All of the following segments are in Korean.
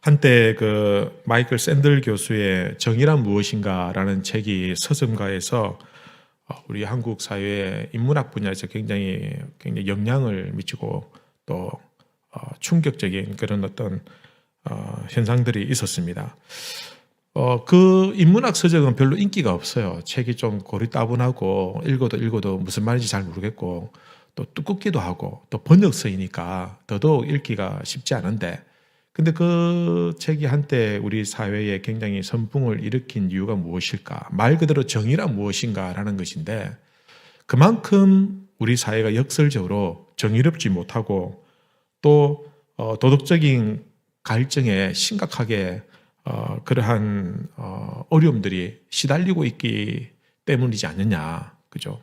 한때 그 마이클 샌들 교수의 정의란 무엇인가라는 책이 서점가에서 우리 한국 사회의 인문학 분야에서 굉장히 영향을 미치고 또 충격적인 그런 어떤 현상들이 있었습니다. 그 인문학 서적은 별로 인기가 없어요. 책이 좀 고리따분하고 읽어도 무슨 말인지 잘 모르겠고 또 두껍기도 하고 또 번역서이니까 더더욱 읽기가 쉽지 않은데, 근데 그 책이 한때 우리 사회에 굉장히 선풍을 일으킨 이유가 무엇일까? 말 그대로 정의란 무엇인가라는 것인데, 그만큼 우리 사회가 역설적으로 정의롭지 못하고 또 도덕적인 갈증에 심각하게 그러한 어려움들이 시달리고 있기 때문이지 않느냐, 그죠?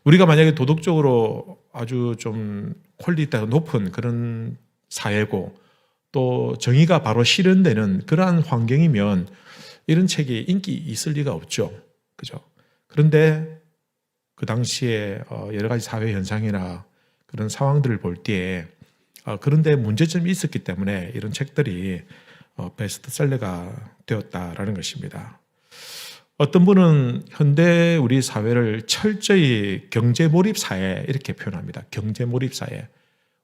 우리가 만약에 도덕적으로 아주 좀 퀄리티가 높은 그런 사회고 또 정의가 바로 실현되는 그러한 환경이면 이런 책이 인기 있을 리가 없죠, 그죠? 그런데 그 당시에 여러 가지 사회 현상이나 그런 상황들을 볼 때에 그런데 문제점이 있었기 때문에 이런 책들이 베스트셀러가 되었다라는 것입니다. 어떤 분은 현대 우리 사회를 철저히 경제몰입 사회 이렇게 표현합니다. 경제몰입 사회.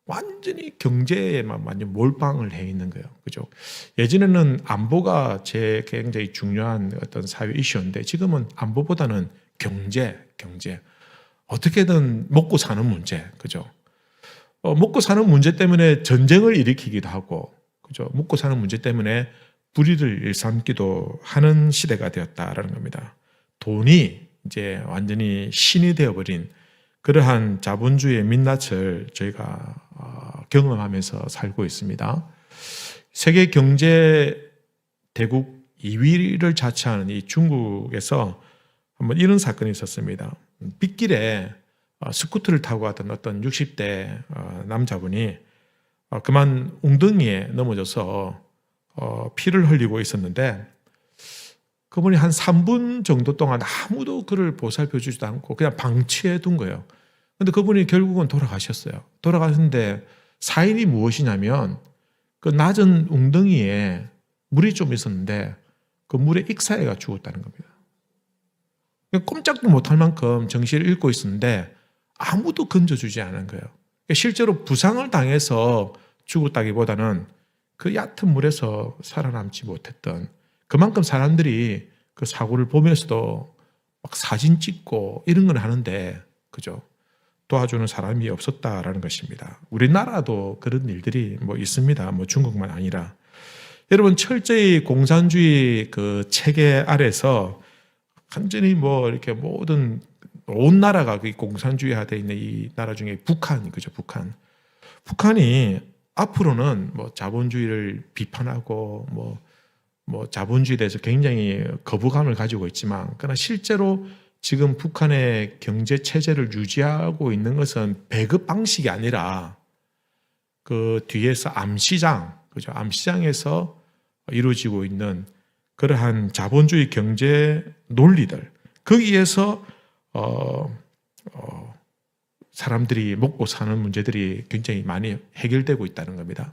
완전히 경제에만 완전 몰빵을 해 있는 거예요. 그죠? 예전에는 안보가 굉장히 중요한 어떤 사회 이슈인데 지금은 안보보다는 경제. 어떻게든 먹고 사는 문제. 그죠? 먹고 사는 문제 때문에 전쟁을 일으키기도 하고, 그죠? 먹고 사는 문제 때문에 불의를 일삼기도 하는 시대가 되었다라는 겁니다. 돈이 이제 완전히 신이 되어버린 그러한 자본주의의 민낯을 저희가 경험하면서 살고 있습니다. 세계 경제 대국 2위를 자처하는 이 중국에서 한번 이런 사건이 있었습니다. 빗길에 스쿠터를 타고 가던 어떤 60대 남자분이 그만 웅덩이에 넘어져서 피를 흘리고 있었는데, 그분이 한 3분 정도 동안 아무도 그를 보살펴 주지도 않고 그냥 방치해 둔 거예요. 근데 그분이 결국은 돌아가셨어요. 돌아가셨는데 사인이 무엇이냐면 그 낮은 웅덩이에 물이 좀 있었는데 그 물에 익사해가 죽었다는 겁니다. 꼼짝도 못할 만큼 정신을 잃고 있었는데 아무도 건져주지 않은 거예요. 실제로 부상을 당해서 죽었다기보다는 그 얕은 물에서 살아남지 못했던, 그만큼 사람들이 그 사고를 보면서도 막 사진 찍고 이런 걸 하는데, 그죠? 도와주는 사람이 없었다라는 것입니다. 우리나라도 그런 일들이 있습니다. 중국만 아니라. 여러분, 철저히 공산주의 그 체계 아래서 완전히 이렇게 모든 온 나라가 공산주의화되어 있는 이 나라 중에 북한, 그죠? 북한이 앞으로는 자본주의를 비판하고 자본주의에 대해서 굉장히 거부감을 가지고 있지만, 그러나 실제로 지금 북한의 경제 체제를 유지하고 있는 것은 배급 방식이 아니라 그 뒤에서 암시장, 그죠? 암시장에서 이루어지고 있는 그러한 자본주의 경제 논리들, 거기에서 사람들이 먹고 사는 문제들이 굉장히 많이 해결되고 있다는 겁니다.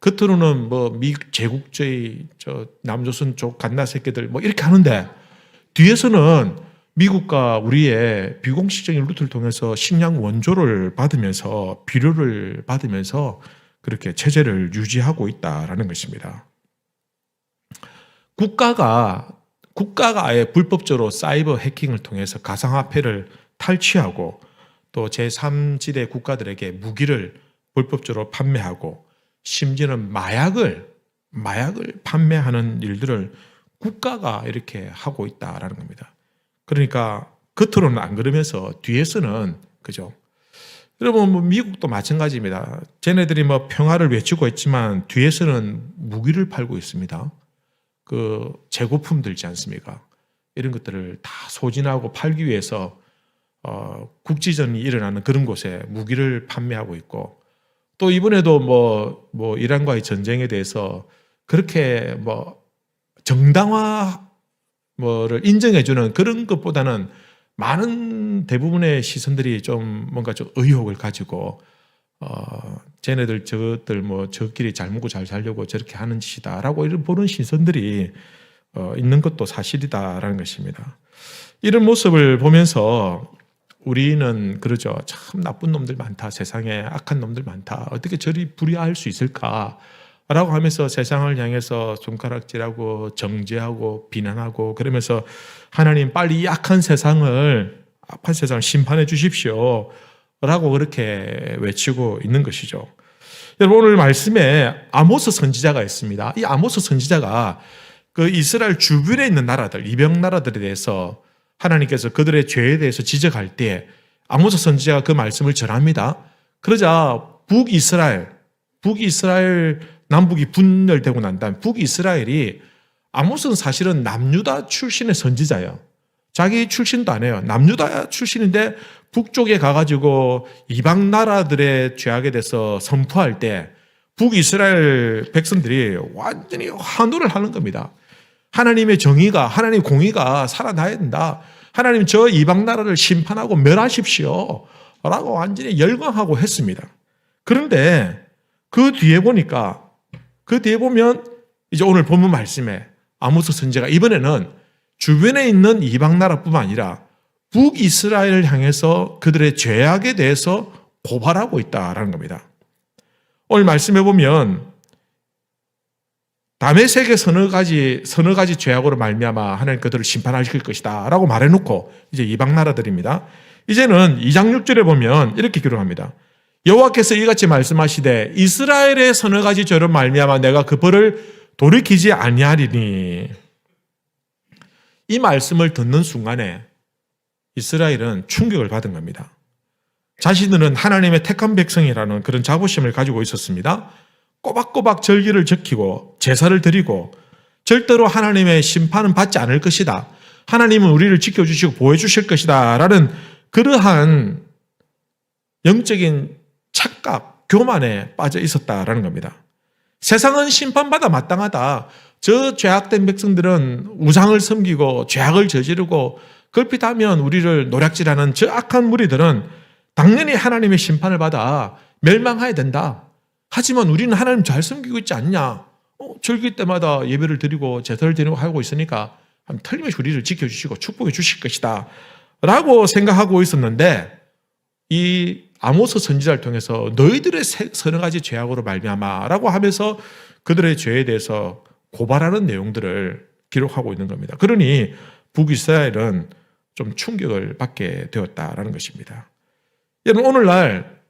겉으로는 미국 제국주의, 남조선 쪽 갓나 새끼들 이렇게 하는데 뒤에서는 미국과 우리의 비공식적인 루트를 통해서 식량 원조를 받으면서 비료를 받으면서 그렇게 체제를 유지하고 있다라는 것입니다. 국가가 아예 불법적으로 사이버 해킹을 통해서 가상화폐를 탈취하고 또 제3지대 국가들에게 무기를 불법적으로 판매하고 심지어는 마약을 판매하는 일들을 국가가 이렇게 하고 있다라는 겁니다. 그러니까 겉으로는 안 그러면서 뒤에서는, 그죠? 여러분, 미국도 마찬가지입니다. 쟤네들이 평화를 외치고 있지만 뒤에서는 무기를 팔고 있습니다. 그 재고품 들지 않습니까? 이런 것들을 다 소진하고 팔기 위해서 국지전이 일어나는 그런 곳에 무기를 판매하고 있고, 또 이번에도 이란과의 전쟁에 대해서 그렇게 정당화 를 인정해주는 그런 것보다는 많은 대부분의 시선들이 좀 뭔가 좀 의혹을 가지고 쟤네들 저것들 뭐 저끼리 잘 먹고 잘 살려고 저렇게 하는 짓이다라고 이런 보는 시선들이 있는 것도 사실이다라는 것입니다. 이런 모습을 보면서 우리는 그러죠. 참 나쁜 놈들 많다. 세상에 악한 놈들 많다. 어떻게 저리 불의할 수 있을까? 라고 하면서 세상을 향해서 손가락질하고 정죄하고 비난하고 그러면서 하나님 빨리 이 악한 세상을 심판해 주십시오. 라고 그렇게 외치고 있는 것이죠. 여러분 오늘 말씀에 아모스 선지자가 있습니다. 이 아모스 선지자가 그 이스라엘 주변에 있는 나라들, 이방 나라들에 대해서 하나님께서 그들의 죄에 대해서 지적할 때 아모스 선지자가 그 말씀을 전합니다. 그러자 북이스라엘 남북이 분열되고 난 다음 북이스라엘이 아모스는 사실은 남유다 출신의 선지자예요. 자기 출신도 안 해요. 남유다 출신인데 북쪽에 가가지고 이방 나라들의 죄악에 대해서 선포할 때 북이스라엘 백성들이 완전히 환호를 하는 겁니다. 하나님의 정의가, 하나님의 공의가 살아나야 된다. 하나님 저 이방 나라를 심판하고 멸하십시오. 라고 완전히 열광하고 했습니다. 그런데 그 뒤에 보면 이제 오늘 본문 말씀에 아모스 선지자가 이번에는 주변에 있는 이방 나라뿐만 아니라 북이스라엘을 향해서 그들의 죄악에 대해서 고발하고 있다라는 겁니다. 오늘 말씀해 보면 다메섹의 서너 가지 죄악으로 말미암아 하나님 그들을 심판하실 것이다 라고 말해놓고 이제 이방 나라들입니다. 이제는 2장 6절에 보면 이렇게 기록합니다. 여호와께서 이같이 말씀하시되 이스라엘의 서너 가지 죄로 말미암아 내가 그 벌을 돌이키지 아니하리니. 이 말씀을 듣는 순간에 이스라엘은 충격을 받은 겁니다. 자신들은 하나님의 택한 백성이라는 그런 자부심을 가지고 있었습니다. 꼬박꼬박 절기를 지키고 제사를 드리고 절대로 하나님의 심판은 받지 않을 것이다. 하나님은 우리를 지켜주시고 보호해주실 것이다 라는 그러한 영적인 착각, 교만에 빠져 있었다라는 겁니다. 세상은 심판받아 마땅하다. 저 죄악된 백성들은 우상을 섬기고 죄악을 저지르고 걸핏하면 우리를 노략질하는 저 악한 무리들은 당연히 하나님의 심판을 받아 멸망해야 된다. 하지만 우리는 하나님 잘 섬기고 있지 않냐? 절기 때마다 예배를 드리고 제사를 드리고 하고 있으니까 틀림없이 우리를 지켜주시고 축복해 주실 것이다 라고 생각하고 있었는데 이 아모스 선지자를 통해서 너희들의 서너 가지 죄악으로 말미암아 라고 하면서 그들의 죄에 대해서 고발하는 내용들을 기록하고 있는 겁니다. 그러니 북이스라엘은 좀 충격을 받게 되었다라는 것입니다. 여러분 오늘날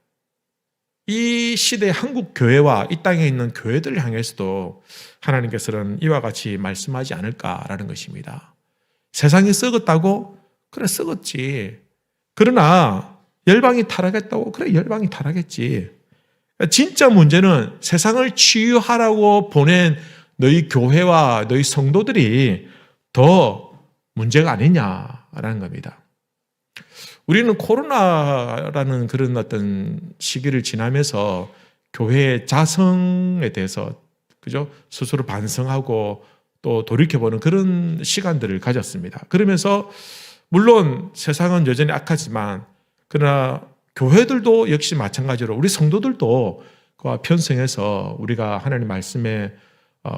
이 시대의 한국 교회와 이 땅에 있는 교회들을 향해서도 하나님께서는 이와 같이 말씀하지 않을까라는 것입니다. 세상이 썩었다고? 그래 썩었지. 그러나 열방이 타락했다고? 그래 열방이 타락했지. 진짜 문제는 세상을 치유하라고 보낸 너희 교회와 너희 성도들이 더 문제가 아니냐라는 겁니다. 우리는 코로나라는 그런 어떤 시기를 지나면서 교회의 자성에 대해서 그죠? 스스로 반성하고 또 돌이켜보는 그런 시간들을 가졌습니다. 그러면서 물론 세상은 여전히 악하지만 그러나 교회들도 역시 마찬가지로 우리 성도들도 그와 편성해서 우리가 하나님 말씀에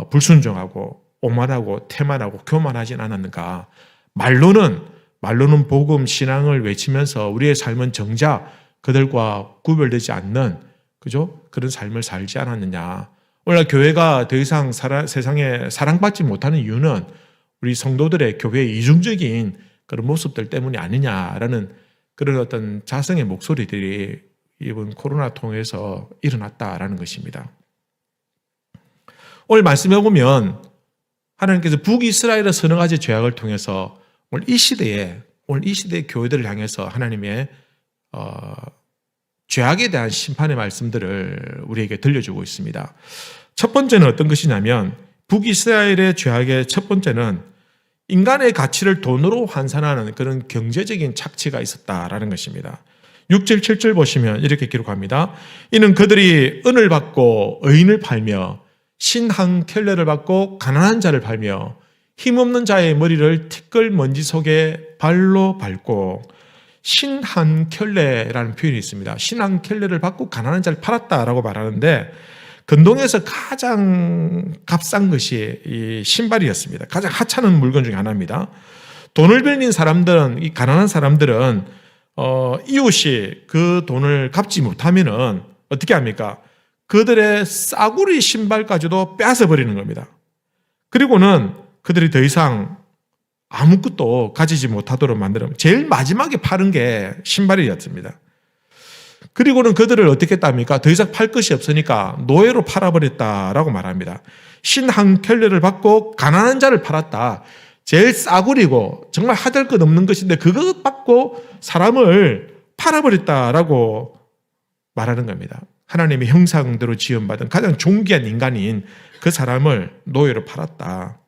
불순종하고 오만하고 태만하고 교만하진 않았는가. 말로는 복음 신앙을 외치면서 우리의 삶은 정작 그들과 구별되지 않는 그죠? 그런 삶을 살지 않았느냐. 오늘 교회가 더 이상 세상에 사랑받지 못하는 이유는 우리 성도들의 교회의 이중적인 그런 모습들 때문이 아니냐라는 그런 어떤 자성의 목소리들이 이번 코로나 통해서 일어났다라는 것입니다. 오늘 말씀해 보면 하나님께서 북이스라엘의 서너 가지 죄악을 통해서 오늘 이 시대의 교회들을 향해서 하나님의 죄악에 대한 심판의 말씀들을 우리에게 들려주고 있습니다. 첫 번째는 어떤 것이냐면 북이스라엘의 죄악의 첫 번째는 인간의 가치를 돈으로 환산하는 그런 경제적인 착취가 있었다라는 것입니다. 6절 7절 보시면 이렇게 기록합니다. 이는 그들이 은을 받고 의인을 팔며 신 한 켤레를 받고 가난한 자를 팔며 힘없는 자의 머리를 티끌 먼지 속에 발로 밟고 신한켤레라는 표현이 있습니다. 신한켤레를 받고 가난한 자를 팔았다라고 말하는데 근동에서 가장 값싼 것이 이 신발이었습니다. 가장 하찮은 물건 중에 하나입니다. 돈을 빌린 사람들은, 이 가난한 사람들은 이웃이 그 돈을 갚지 못하면은 어떻게 합니까? 그들의 싸구리 신발까지도 빼앗아 버리는 겁니다. 그리고는 그들이 더 이상 아무것도 가지지 못하도록 만들어 제일 마지막에 파는 게 신발이었습니다. 그리고는 그들을 어떻게 했답니까? 더 이상 팔 것이 없으니까 노예로 팔아버렸다라고 말합니다. 신한켤레를 받고 가난한 자를 팔았다. 제일 싸구리고 정말 하될 것 없는 것인데 그것 받고 사람을 팔아버렸다라고 말하는 겁니다. 하나님의 형상대로 지음받은 가장 존귀한 인간인 그 사람을 노예로 팔았다.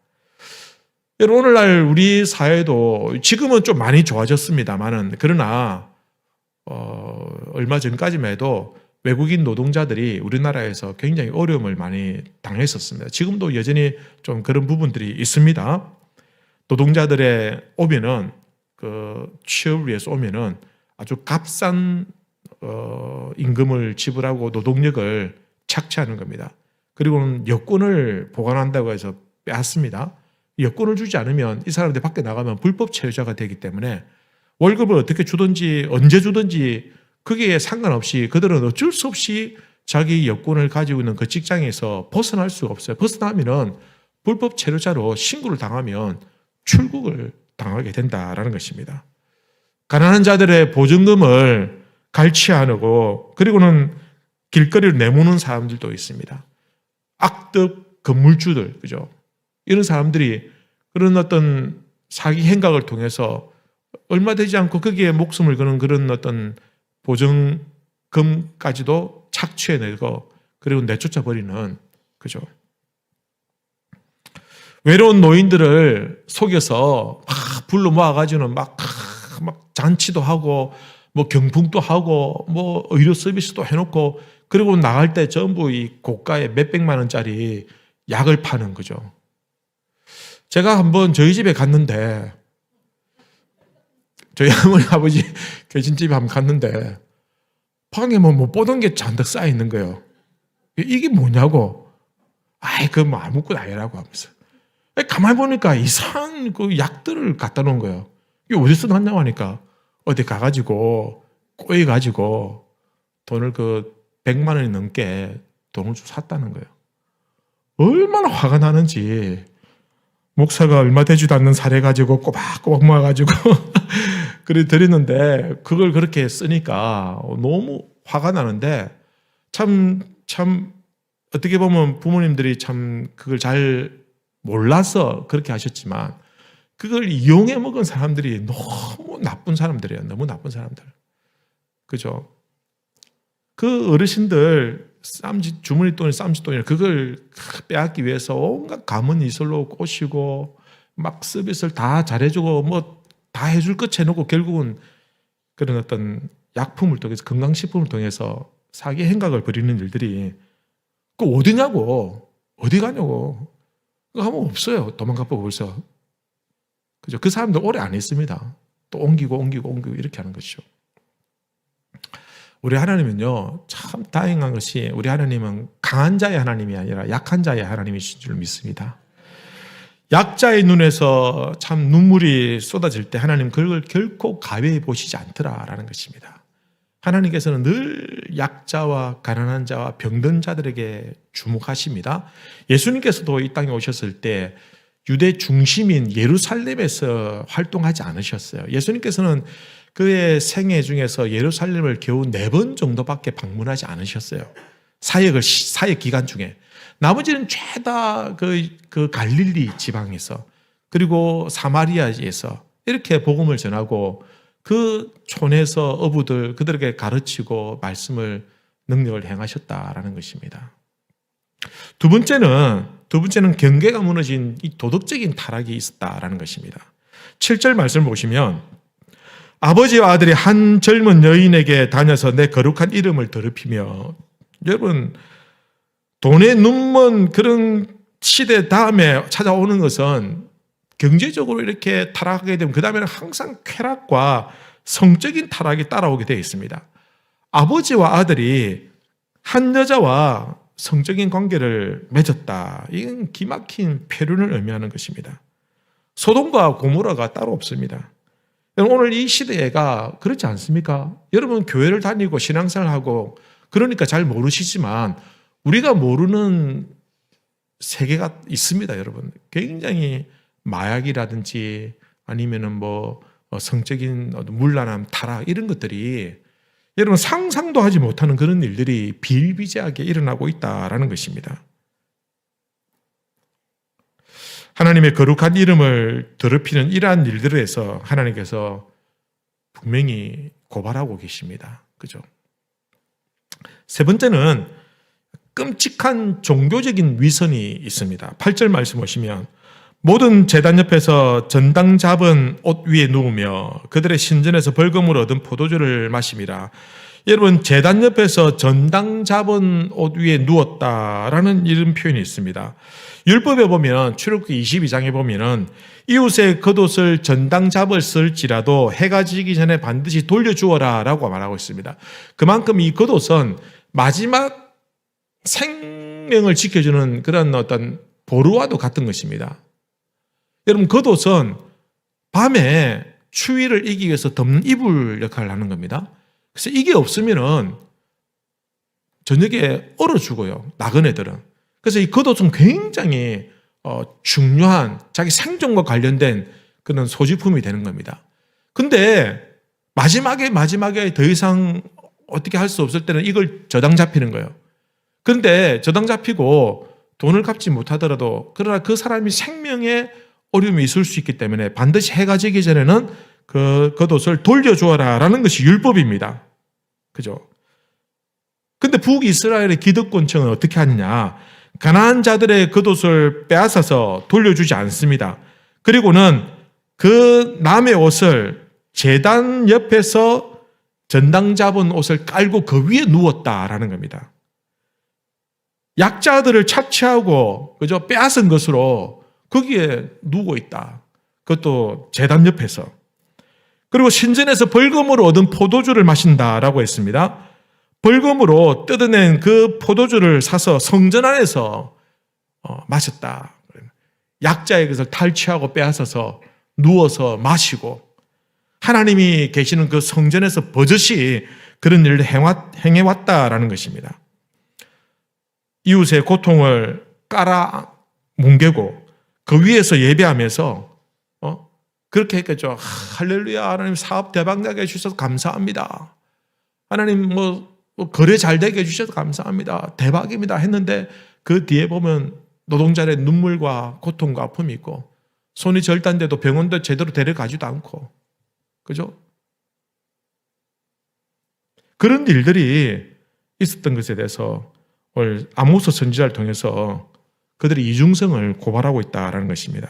여러분, 오늘날 우리 사회도 지금은 좀 많이 좋아졌습니다만은 그러나 얼마 전까지만 해도 외국인 노동자들이 우리나라에서 굉장히 어려움을 많이 당했었습니다. 지금도 여전히 좀 그런 부분들이 있습니다. 노동자들의 오면은 취업을 위해서 오면은 아주 값싼 임금을 지불하고 노동력을 착취하는 겁니다. 그리고는 여권을 보관한다고 해서 빼앗습니다. 여권을 주지 않으면 이 사람들 밖에 나가면 불법 체류자가 되기 때문에 월급을 어떻게 주든지 언제 주든지 그게 상관없이 그들은 어쩔 수 없이 자기 여권을 가지고 있는 그 직장에서 벗어날 수가 없어요. 벗어나면은 불법 체류자로 신고를 당하면 출국을 당하게 된다라는 것입니다. 가난한 자들의 보증금을 갈취하고 그리고는 길거리를 내모는 사람들도 있습니다. 악덕 건물주들, 그죠? 이런 사람들이 그런 어떤 사기 행각을 통해서 얼마 되지 않고 거기에 목숨을 거는 그런 어떤 보증금까지도 착취해내고 그리고 내쫓아 버리는, 그죠? 외로운 노인들을 속여서 막 불러 모아가지고는 막 잔치도 하고 뭐 경풍도 하고 뭐 의료 서비스도 해놓고 그리고 나갈 때 전부 이 고가의 몇백만 원짜리 약을 파는 거죠. 제가 한번 저희 집에 갔는데 저희 어머니 아버지 계신 집에 한번 갔는데 방에 뭐 못 보던 게 잔뜩 쌓여 있는 거예요. 이게 뭐냐고. 아이 그 뭐 아무것도 아니라고 하면서. 가만히 보니까 이상한 그 약들을 갖다 놓은 거예요. 이게 어디서 났냐고 하니까 어디 가가지고 꼬여가지고 돈을 100만 원이 넘게 돈을 좀 샀다는 거예요. 얼마나 화가 나는지 목사가 얼마 되지도 않는 사례 가지고 꼬박꼬박 모아가지고 그래 드렸는데 그걸 그렇게 쓰니까 너무 화가 나는데 참 어떻게 보면 부모님들이 참 그걸 잘 몰라서 그렇게 하셨지만 그걸 이용해 먹은 사람들이 너무 나쁜 사람들이에요. 너무 나쁜 사람들. 그죠? 그 어르신들 주머니 돈이 쌈짓돈이라 그걸 빼앗기 위해서 온갖 가문 이설로 꼬시고 막 서비스를 다 잘해주고 뭐 다 해줄 것 해놓고 결국은 그런 어떤 약품을 통해서 건강식품을 통해서 사기 행각을 벌이는 일들이 그 어디냐고 어디 가냐고 그거 하면 없어요. 도망가고 벌써. 그죠? 그 사람들 오래 안 있습니다. 또 옮기고 이렇게 하는 것이죠. 우리 하나님은요, 참 다행한 것이 우리 하나님은 강한 자의 하나님이 아니라 약한 자의 하나님이신 줄 믿습니다. 약자의 눈에서 참 눈물이 쏟아질 때 하나님 그걸 결코 가벼이 보시지 않더라라는 것입니다. 하나님께서는 늘 약자와 가난한 자와 병든 자들에게 주목하십니다. 예수님께서도 이 땅에 오셨을 때 유대 중심인 예루살렘에서 활동하지 않으셨어요. 예수님께서는 그의 생애 중에서 예루살렘을 겨우 4번 정도밖에 방문하지 않으셨어요. 사역 기간 중에. 나머지는 죄다 그 갈릴리 지방에서 그리고 사마리아에서 이렇게 복음을 전하고 그 촌에서 어부들 그들에게 가르치고 말씀을 능력을 행하셨다라는 것입니다. 두 번째는 경계가 무너진 이 도덕적인 타락이 있었다라는 것입니다. 7절 말씀을 보시면 아버지와 아들이 한 젊은 여인에게 다녀서 내 거룩한 이름을 더럽히며 여러분 돈에 눈먼 그런 시대 다음에 찾아오는 것은 경제적으로 이렇게 타락하게 되면 그 다음에는 항상 쾌락과 성적인 타락이 따라오게 되어 있습니다. 아버지와 아들이 한 여자와 성적인 관계를 맺었다. 이건 기막힌 폐륜을 의미하는 것입니다. 소돔과 고모라가 따로 없습니다. 오늘 이 시대가 그렇지 않습니까? 여러분 교회를 다니고 신앙생활하고 그러니까 잘 모르시지만 우리가 모르는 세계가 있습니다, 여러분. 굉장히 마약이라든지 아니면은 뭐 성적인 문란함, 타락 이런 것들이 여러분 상상도 하지 못하는 그런 일들이 비일비재하게 일어나고 있다라는 것입니다. 하나님의 거룩한 이름을 더럽히는 이러한 일들에서 하나님께서 분명히 고발하고 계십니다. 그죠? 세 번째는 끔찍한 종교적인 위선이 있습니다. 8절 말씀 보시면 모든 제단 옆에서 전당 잡은 옷 위에 누우며 그들의 신전에서 벌금으로 얻은 포도주를 마심이라. 여러분 제단 옆에서 전당 잡은 옷 위에 누웠다라는 이런 표현이 있습니다. 율법에 보면 출애굽기 22장에 보면은 이웃의 겉옷을 전당 잡았을지라도 해가 지기 전에 반드시 돌려주어라 라고 말하고 있습니다. 그만큼 이 겉옷은 마지막 생명을 지켜주는 그런 어떤 보루와도 같은 것입니다. 여러분 겉옷은 밤에 추위를 이기기 위해서 덮는 이불 역할을 하는 겁니다. 그래서 이게 없으면은 저녁에 얼어 죽어요. 나그네들은. 그래서 이 겉옷은 굉장히 중요한 자기 생존과 관련된 그런 소지품이 되는 겁니다. 근데 마지막에 더 이상 어떻게 할 수 없을 때는 이걸 저당 잡히는 거예요. 그런데 저당 잡히고 돈을 갚지 못하더라도 그러나 그 사람이 생명에 어려움이 있을 수 있기 때문에 반드시 해가 지기 전에는 그 겉옷을 돌려주어라 라는 것이 율법입니다. 그죠? 근데 북이스라엘의 기득권층은 어떻게 하느냐? 가나안 자들의 겉옷을 빼앗아서 돌려주지 않습니다. 그리고는 그 남의 옷을 제단 옆에서 전당 잡은 옷을 깔고 그 위에 누웠다라는 겁니다. 약자들을 착취하고 그저 빼앗은 것으로 거기에 누워 있다. 그것도 제단 옆에서. 그리고 신전에서 벌금으로 얻은 포도주를 마신다라고 했습니다. 벌금으로 뜯어낸 그 포도주를 사서 성전 안에서 마셨다. 약자의 것을 탈취하고 빼앗아서 누워서 마시고 하나님이 계시는 그 성전에서 버젓이 그런 일을 행해왔다라는 것입니다. 이웃의 고통을 깔아 뭉개고 그 위에서 예배하면서 그렇게 했겠죠. 할렐루야, 하나님 사업 대박 나게 해주셔서 감사합니다. 하나님 거래 잘 되게 해주셔서 감사합니다. 대박입니다 했는데 그 뒤에 보면 노동자의 눈물과 고통과 아픔이 있고 손이 절단돼도 병원도 제대로 데려가지도 않고 그죠? 그런 일들이 있었던 것에 대해서 오늘 아모스 선지자를 통해서 그들의 이중성을 고발하고 있다는 것입니다.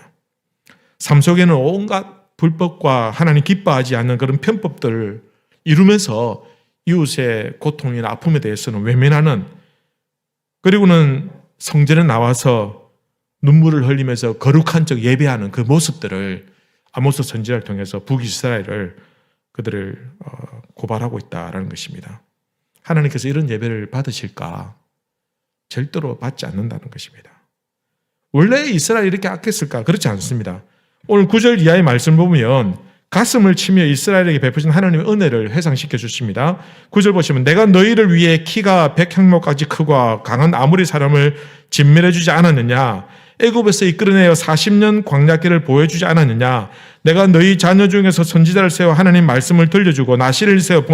삶 속에는 온갖 불법과 하나님 기뻐하지 않는 그런 편법들을 이루면서 이웃의 고통이나 아픔에 대해서는 외면하는, 그리고는 성전에 나와서 눈물을 흘리면서 거룩한 척 예배하는 그 모습들을 아모스 선지자를 통해서 북이스라엘을 그들을 고발하고 있다는 것입니다. 하나님께서 이런 예배를 받으실까? 절대로 받지 않는다는 것입니다. 원래 이스라엘이 이렇게 악했을까? 그렇지 않습니다. 오늘 9절 이하의 말씀을 보면 가슴을 치며 이스라엘에게 베푸신 하나님의 은혜를 회상시켜 주십니다. 9절 보시면 내가 너희를 위해 키가 100향목까지 크고 강한 아모리 사람을 진멸해 주지 않았느냐? 애굽에서 이끌어내어 40년 광야길을 보여주지 않았느냐? 내가 너희 자녀 중에서 선지자를 세워 하나님 말씀을 들려주고 나시를 세워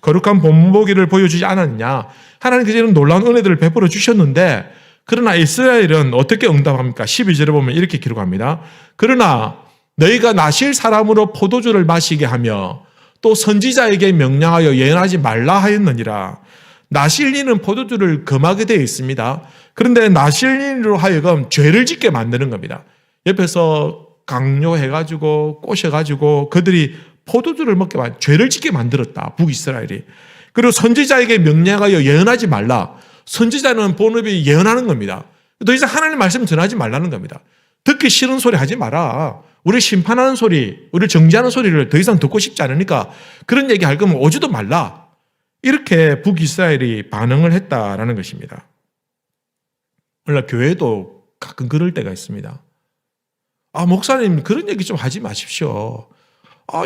거룩한 본보기를 보여주지 않았느냐? 하나님께서 이런 놀라운 은혜들을 베풀어 주셨는데, 그러나 이스라엘은 어떻게 응답합니까? 12절에 보면 이렇게 기록합니다. 그러나 너희가 나실 사람으로 포도주를 마시게 하며 또 선지자에게 명령하여 예언하지 말라 하였느니라. 나실리는 포도주를 금하게 되어 있습니다. 그런데 나실리로 하여금 죄를 짓게 만드는 겁니다. 옆에서 강요해가지고 꼬셔가지고 그들이 포도주를 먹게 죄를 짓게 만들었다, 북이스라엘이. 그리고 선지자에게 명령하여 예언하지 말라. 선지자는 본업이 예언하는 겁니다. 더 이상 하나님 말씀 전하지 말라는 겁니다. 듣기 싫은 소리 하지 마라. 우리 심판하는 소리, 우리 정죄하는 소리를 더 이상 듣고 싶지 않으니까 그런 얘기 할 거면 오지도 말라. 이렇게 북이스라엘이 반응을 했다라는 것입니다. 오늘날 교회도 가끔 그럴 때가 있습니다. 목사님 그런 얘기 좀 하지 마십시오.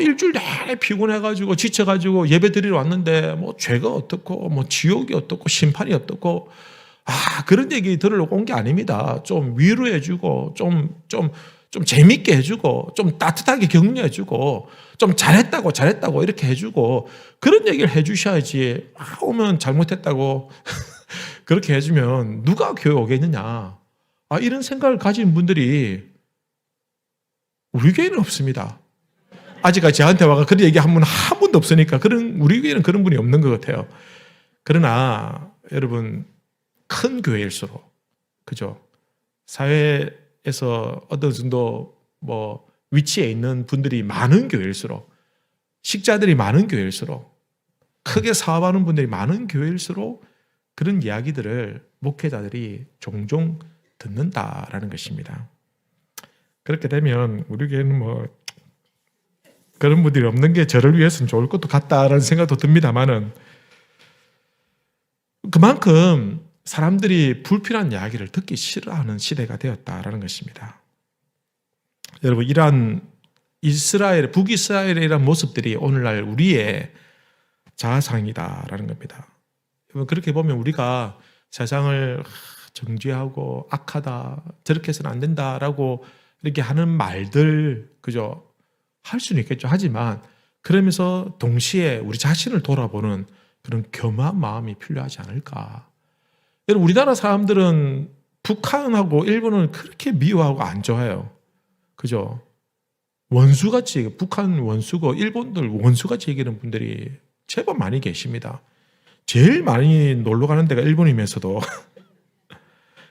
일주일 내내 피곤해가지고 지쳐가지고 예배 드리러 왔는데 뭐 죄가 어떻고 뭐 지옥이 어떻고 심판이 어떻고 그런 얘기 들으려고 온 게 아닙니다. 좀 위로해주고 좀 재밌게 해주고 좀 따뜻하게 격려해주고 좀 잘했다고 이렇게 해주고 그런 얘기를 해주셔야지. 오면 잘못했다고 그렇게 해주면 누가 교회 오겠느냐. 이런 생각을 가진 분들이 우리 교회는 없습니다. 아직까지 저한테 와가 그런 얘기 한 번도 없으니까 우리 교회는 그런 분이 없는 것 같아요. 그러나 여러분 큰 교회일수록 그죠? 사회에서 어떤 정도 뭐 위치에 있는 분들이 많은 교회일수록 식자들이 많은 교회일수록 크게 사업하는 분들이 많은 교회일수록 그런 이야기들을 목회자들이 종종 듣는다라는 것입니다. 그렇게 되면 우리 교회는 뭐 그런 분들이 없는 게 저를 위해서는 좋을 것도 같다라는 생각도 듭니다만은 그만큼 사람들이 불필요한 이야기를 듣기 싫어하는 시대가 되었다라는 것입니다. 여러분 이러한 북이스라엘의 이런 모습들이 오늘날 우리의 자아상이다라는 겁니다. 그렇게 보면 우리가 세상을 정죄하고 악하다, 저렇게 해서는 안 된다라고 이렇게 하는 말들 그죠? 할 수는 있겠죠. 하지만 그러면서 동시에 우리 자신을 돌아보는 그런 겸허한 마음이 필요하지 않을까. 여러분 우리나라 사람들은 북한하고 일본을 그렇게 미워하고 안 좋아해요. 그죠? 원수같이 북한 원수고 일본들 원수같이 얘기하는 분들이 제법 많이 계십니다. 제일 많이 놀러 가는 데가 일본이면서도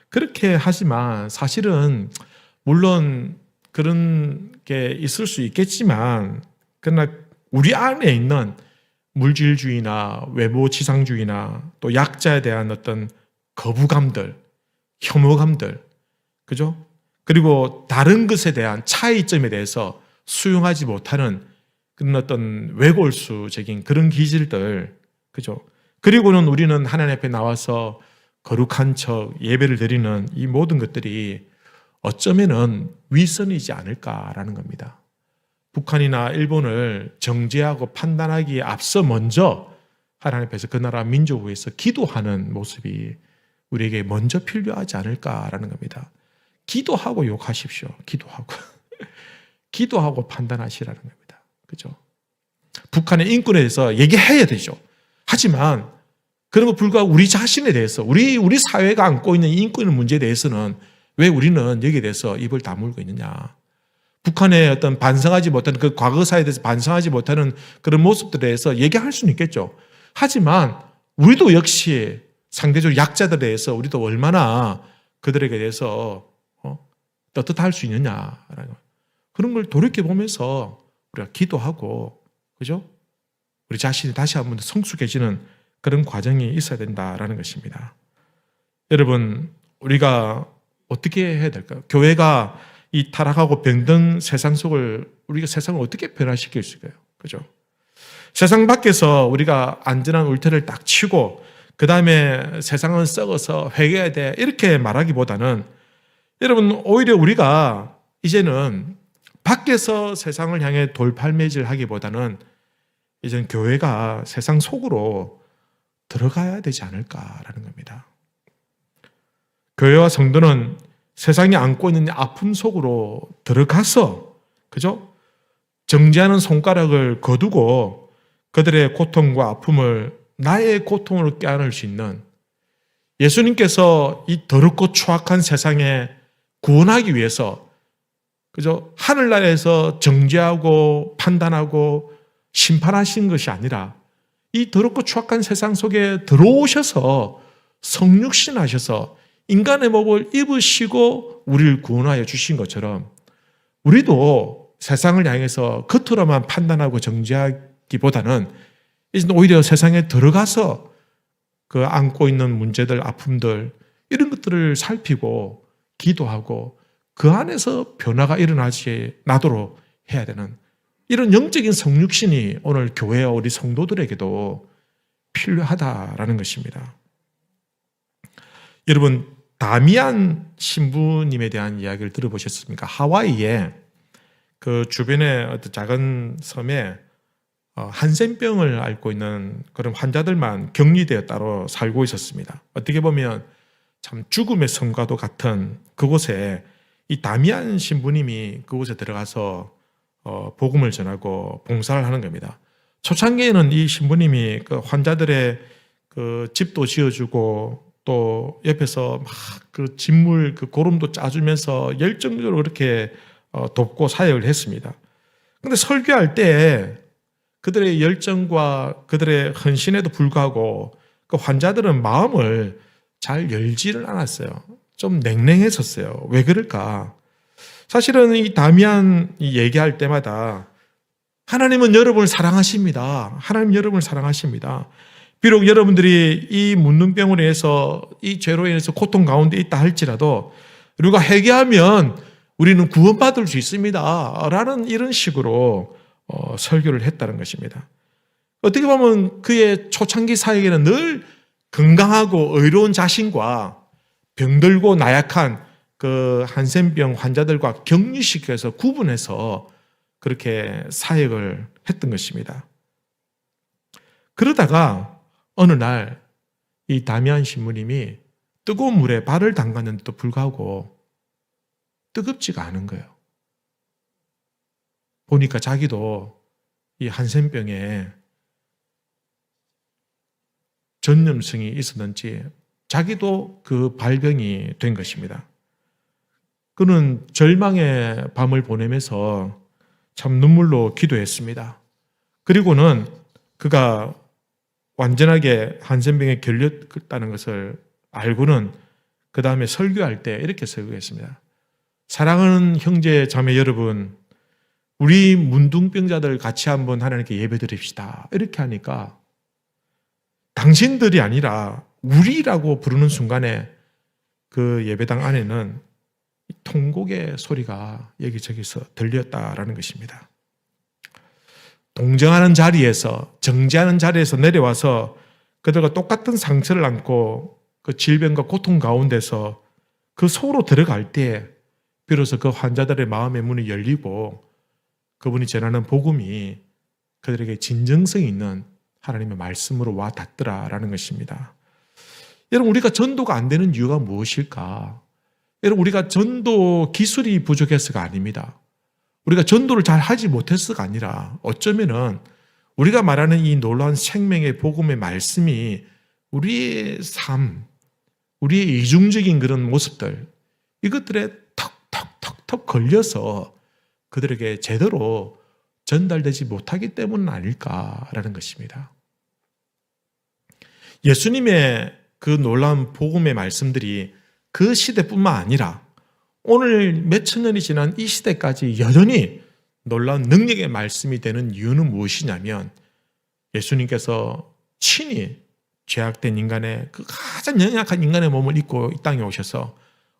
그렇게 하지만 사실은 물론 그런 게 있을 수 있겠지만 그러나 우리 안에 있는 물질주의나 외모지상주의나 또 약자에 대한 어떤 거부감들, 혐오감들, 그죠? 그리고 다른 것에 대한 차이점에 대해서 수용하지 못하는 그런 어떤 외골수적인 그런 기질들, 그죠? 그리고는 우리는 하나님 앞에 나와서 거룩한 척 예배를 드리는 이 모든 것들이 어쩌면은 위선이지 않을까라는 겁니다. 북한이나 일본을 정죄하고 판단하기에 앞서 먼저 하나님 앞에서 그 나라 민족을 위해서 기도하는 모습이 우리에게 먼저 필요하지 않을까라는 겁니다. 기도하고 욕하십시오. 기도하고. 기도하고 판단하시라는 겁니다. 그죠? 북한의 인권에 대해서 얘기해야 되죠. 하지만 그런 거 불구하고 우리 자신에 대해서 우리 사회가 안고 있는 인권 문제에 대해서는 왜 우리는 여기에 대해서 입을 다물고 있느냐. 북한의 어떤 반성하지 못하는 그 과거사에 대해서 반성하지 못하는 그런 모습들에 대해서 얘기할 수는 있겠죠. 하지만 우리도 역시 상대적으로 약자들에 대해서 우리도 얼마나 그들에게 대해서 떳떳할 수 있느냐라는 그런 걸 돌이켜보면서 우리가 기도하고 그죠? 우리 자신이 다시 한번 성숙해지는 그런 과정이 있어야 된다라는 것입니다. 여러분 우리가 어떻게 해야 될까요? 교회가 이 타락하고 병든 세상 속을 우리가 세상을 어떻게 변화시킬 수 있을까요? 그죠? 세상 밖에서 우리가 안전한 울타리를 딱 치고 그 다음에 세상은 썩어서 회개해야 돼 이렇게 말하기보다는 여러분 오히려 우리가 이제는 밖에서 세상을 향해 돌팔매질 하기보다는 이제는 교회가 세상 속으로 들어가야 되지 않을까라는 겁니다. 교회와 성도는 세상이 안고 있는 아픔 속으로 들어가서 그죠? 정죄하는 손가락을 거두고 그들의 고통과 아픔을 나의 고통으로 껴안을 수 있는 예수님께서 이 더럽고 추악한 세상에 구원하기 위해서 그죠? 하늘나라에서 정죄하고 판단하고 심판하신 것이 아니라 이 더럽고 추악한 세상 속에 들어오셔서 성육신하셔서 인간의 몸을 입으시고 우리를 구원하여 주신 것처럼 우리도 세상을 향해서 겉으로만 판단하고 정죄하기보다는 이제 오히려 세상에 들어가서 그 안고 있는 문제들, 아픔들 이런 것들을 살피고 기도하고 그 안에서 변화가 나도록 해야 되는 이런 영적인 성육신이 오늘 교회와 우리 성도들에게도 필요하다라는 것입니다. 여러분, 다미안 신부님에 대한 이야기를 들어보셨습니까? 하와이에 그 주변의 어떤 작은 섬에 한센병을 앓고 있는 그런 환자들만 격리되어 따로 살고 있었습니다. 어떻게 보면 참 죽음의 섬과도 같은 그곳에 이 다미안 신부님이 그곳에 들어가서 복음을 전하고 봉사를 하는 겁니다. 초창기에는 이 신부님이 그 환자들의 그 집도 지어주고 또 옆에서 막 그 진물 그 고름도 짜주면서 열정적으로 그렇게 돕고 사역을 했습니다. 그런데 설교할 때 그들의 열정과 그들의 헌신에도 불구하고 그 환자들은 마음을 잘 열지를 않았어요. 좀 냉랭했었어요. 왜 그럴까? 사실은 이 다미안 얘기할 때마다 하나님은 여러분을 사랑하십니다. 하나님 여러분을 사랑하십니다. 비록 여러분들이 이 문둥병으로 인해서 이 죄로 인해서 고통 가운데 있다 할지라도 우리가 회개하면 우리는 구원받을 수 있습니다. 라는 이런 식으로 설교를 했다는 것입니다. 어떻게 보면 그의 초창기 사역에는 늘 건강하고 의로운 자신과 병들고 나약한 그 한센병 환자들과 격리시켜서 구분해서 그렇게 사역을 했던 것입니다. 그러다가 어느 날 이 다미안 신부님이 뜨거운 물에 발을 담갔는데도 불구하고 뜨겁지가 않은 거예요. 보니까 자기도 이 한센병에 전염성이 있었는지 자기도 그 발병이 된 것입니다. 그는 절망의 밤을 보내면서 참 눈물로 기도했습니다. 그리고는 그가 완전하게 한센병에 걸렸다는 것을 알고는 그 다음에 설교할 때 이렇게 설교했습니다. 사랑하는 형제 자매 여러분, 우리 문둥병자들 같이 한번 하나님께 예배드립시다. 이렇게 하니까 당신들이 아니라 우리라고 부르는 순간에 그 예배당 안에는 통곡의 소리가 여기저기서 들렸다라는 것입니다. 동정하는 자리에서, 정죄하는 자리에서 내려와서 그들과 똑같은 상처를 안고 그 질병과 고통 가운데서 그 속으로 들어갈 때 비로소 그 환자들의 마음의 문이 열리고 그분이 전하는 복음이 그들에게 진정성 있는 하나님의 말씀으로 와 닿더라라는 것입니다. 여러분, 우리가 전도가 안 되는 이유가 무엇일까? 여러분, 우리가 전도 기술이 부족해서가 아닙니다. 우리가 전도를 잘 하지 못해서가 아니라 어쩌면은 우리가 말하는 이 놀라운 생명의 복음의 말씀이 우리의 삶, 우리의 이중적인 그런 모습들, 이것들에 턱턱턱턱 걸려서 그들에게 제대로 전달되지 못하기 때문은 아닐까라는 것입니다. 예수님의 그 놀라운 복음의 말씀들이 그 시대뿐만 아니라 오늘 몇천 년이 지난 이 시대까지 여전히 놀라운 능력의 말씀이 되는 이유는 무엇이냐면 예수님께서 친히 죄악된 인간의 그 가장 연약한 인간의 몸을 입고 이 땅에 오셔서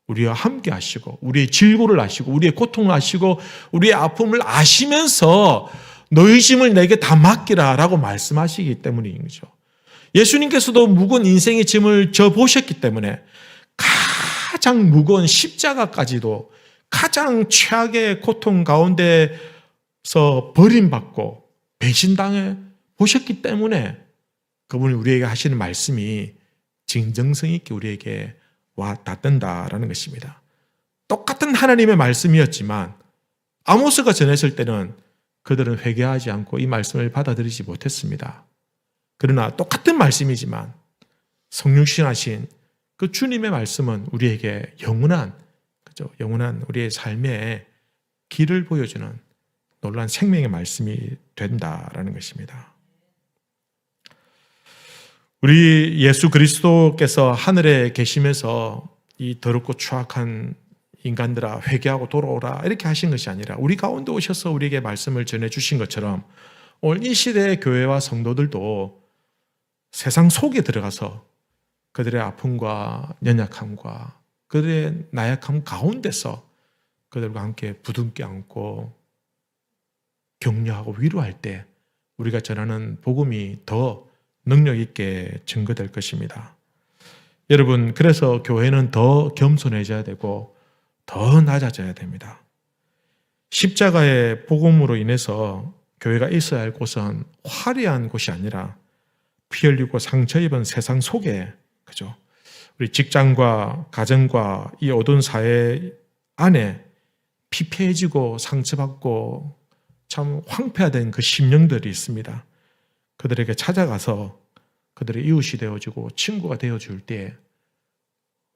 우리와 함께 하시고 우리의 질고를 아시고 우리의 고통을 아시고 우리의 아픔을 아시면서 너희 짐을 내게 다 맡기라 라고 말씀하시기 때문인 거죠. 예수님께서도 무거운 인생의 짐을 져보셨기 때문에 가장 무거운 십자가까지도 가장 최악의 고통 가운데서 버림받고 배신당해 보셨기 때문에 그분이 우리에게 하시는 말씀이 진정성 있게 우리에게 와 닿는다라는 것입니다. 똑같은 하나님의 말씀이었지만 아모스가 전했을 때는 그들은 회개하지 않고 이 말씀을 받아들이지 못했습니다. 그러나 똑같은 말씀이지만 성육신하신 그 주님의 말씀은 우리에게 영원한 우리의 삶의 길을 보여주는 놀라운 생명의 말씀이 된다라는 것입니다. 우리 예수 그리스도께서 하늘에 계시면서 이 더럽고 추악한 인간들아 회개하고 돌아오라 이렇게 하신 것이 아니라 우리 가운데 오셔서 우리에게 말씀을 전해주신 것처럼 오늘 이 시대의 교회와 성도들도 세상 속에 들어가서 그들의 아픔과 연약함과 그들의 나약함 가운데서 그들과 함께 부둥켜 안고 격려하고 위로할 때 우리가 전하는 복음이 더 능력 있게 증거될 것입니다. 여러분, 그래서 교회는 더 겸손해져야 되고 더 낮아져야 됩니다. 십자가의 복음으로 인해서 교회가 있어야 할 곳은 화려한 곳이 아니라 피 흘리고 상처 입은 세상 속에, 그죠? 우리 직장과 가정과 이 어두운 사회 안에 피폐해지고 상처받고 참 황폐화된 그 심령들이 있습니다. 그들에게 찾아가서 그들의 이웃이 되어주고 친구가 되어줄 때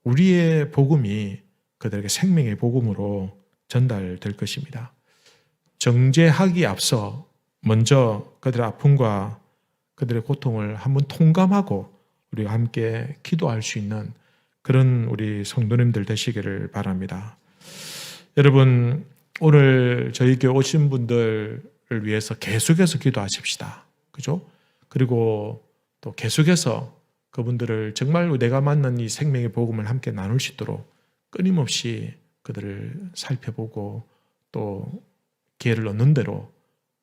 우리의 복음이 그들에게 생명의 복음으로 전달될 것입니다. 정죄하기에 앞서 먼저 그들의 아픔과 그들의 고통을 한번 통감하고 우리가 함께 기도할 수 있는 그런 우리 성도님들 되시기를 바랍니다. 여러분, 오늘 저희 교회 오신 분들을 위해서 계속해서 기도하십시다. 그죠? 그리고 또 계속해서 그분들을 정말 내가 만난 이 생명의 복음을 함께 나눌 수 있도록 끊임없이 그들을 살펴보고 또 기회를 얻는 대로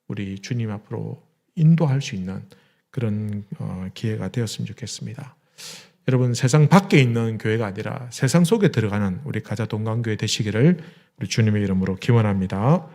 우리 주님 앞으로 인도할 수 있는 그런 기회가 되었으면 좋겠습니다. 여러분, 세상 밖에 있는 교회가 아니라 세상 속에 들어가는 우리 가자 동강교회 되시기를 우리 주님의 이름으로 기원합니다.